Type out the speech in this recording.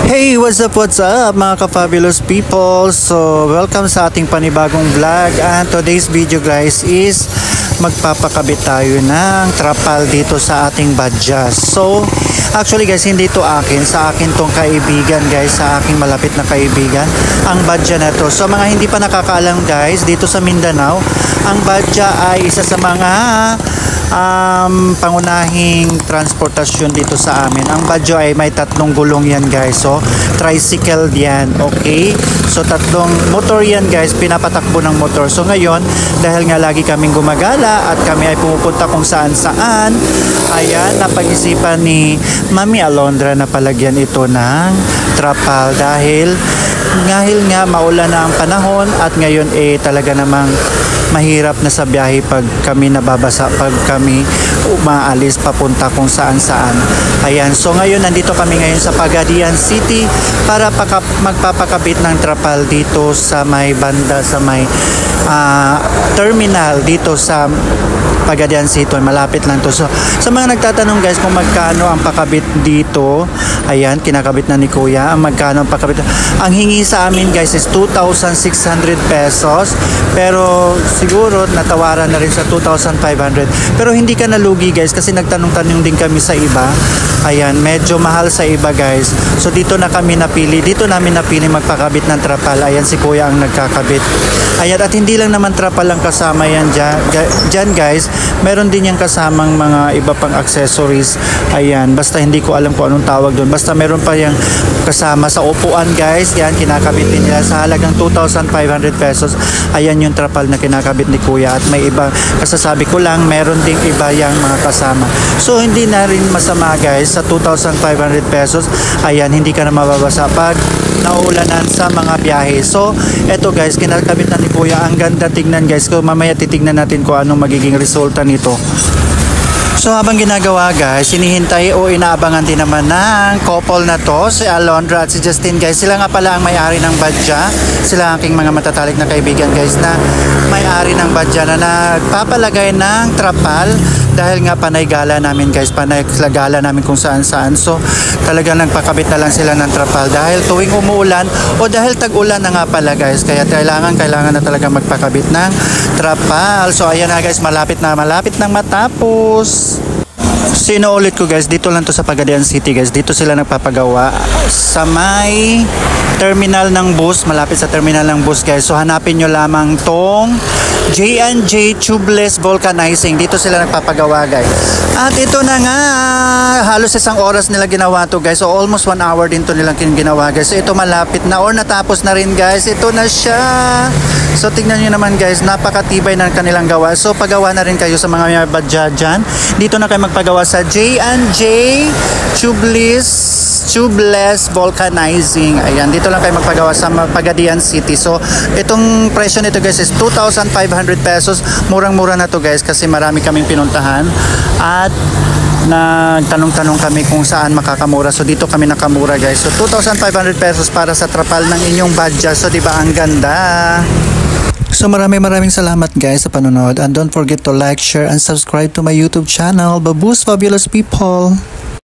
Hey, what's up mga ka-fabulous people? So, welcome sa ating panibagong vlog. And today's video guys is magpapakabit tayo ng trapal dito sa ating badjas. So, actually guys, hindi to akin. Sa akin tong kaibigan guys, sa aking malapit na kaibigan, ang badja na to. So, mga hindi pa nakakaalam guys, dito sa Mindanao, ang badja ay isa sa mga pangunahing transportasyon dito sa amin. Ang badyo ay may tatlong gulong yan guys. So, tricycle yan. Okay? So, tatlong motor yan guys. Pinapatakbo ng motor. So, ngayon, dahil nga lagi kaming gumagala at kami ay pumupunta kung saan saan, ayan, napag-isipan ni Mami Alondra na palagyan ito ng trapal dahil nga maulan na ang panahon at ngayon talaga namang mahirap na sa biyahe pag kami nababasa, pag kami umaalis papunta kung saan saan. Ayan, so ngayon nandito kami ngayon sa Pagadian City para magpapakabit ng trapal dito sa may banda, sa may terminal dito sa Pagadian City. Malapit lang to. So, sa mga nagtatanong guys kung magkano ang pakabit dito, ayan, kinakabit na ni Kuya, ang magkano ang pakabit. Ang hingi sa amin guys is 2,600 pesos, pero siguro natawaran na rin sa 2,500. Pero hindi ka nalugi guys kasi nagtanong-tanong din kami sa iba. Ayan, medyo mahal sa iba guys. So dito namin napili magpakabit ng trapal. Ayan, si Kuya ang nagkakabit. Ayan, at hindi lang naman trapal ang kasama yan dyan guys. Meron din yung kasamang mga iba pang accessories. Ayan, basta hindi ko alam kung anong tawag doon. Basta meron pa yung kasama sa upuan guys. Yan, kinakabit din nila sa halagang 2,500 pesos. Ayan yung trapal na kinakabit ni Kuya. At may iba, kasasabi ko lang, meron ding iba yung mga kasama. So, hindi na rin masama guys sa 2,500 pesos. Ayan, hindi ka na mababasa pag naulanan sa mga biyahe. So, eto guys, kinakabit na ni Kuya. Ang ganda tignan guys. So, mamaya titignan natin kung anong magiging resulta nito. So habang ginagawa guys, hinihintay o inaabangan din naman ng couple na to, si Alondra at si Justin guys. Sila nga pala ang may-ari ng badja. Sila ang aking mga matatalik na kaibigan guys na may-ari ng badja na nagpapalagay ng trapal dahil nga panay gala namin guys, panay gala namin kung saan saan. So talagang nagpakabit na lang sila ng trapal dahil tuwing umuulan o dahil tag-ulan na nga pala guys, kaya kailangan na talaga magpakabit ng trapal. So ayan na guys, malapit na matapos. Sinuulit ko guys, dito lang to sa Pagadian City guys. Dito sila nagpapagawa sa may terminal ng bus, malapit sa terminal ng bus guys. So hanapin nyo lamang tong J&J Tubeless Vulcanizing. Dito sila nagpapagawa guys. At ito na nga, halos isang oras nila ginawa to guys. So almost 1 hour din to nilang ginawa guys. So ito malapit na or natapos na rin guys. Ito na siya. So tignan nyo naman guys, napakatibay ng kanilang gawa. So pagawa na rin kayo sa mga badja dyan. Dito na kayo magpagawa sa J&J Tubeless Vulcanizing. Ayan, dito lang kayo magpagawa sa Pagadian City. So itong presyo nito guys is 2,500 pesos. Murang-mura na to guys kasi marami kaming pinuntahan at nagtanong-tanong kami kung saan makakamura. So dito kami nakamura guys. So 2,500 pesos para sa trapal ng inyong badja. So diba ang ganda? So maraming salamat guys sa panonood, and don't forget to like, share, and subscribe to my YouTube channel, Babu's Fabulous People.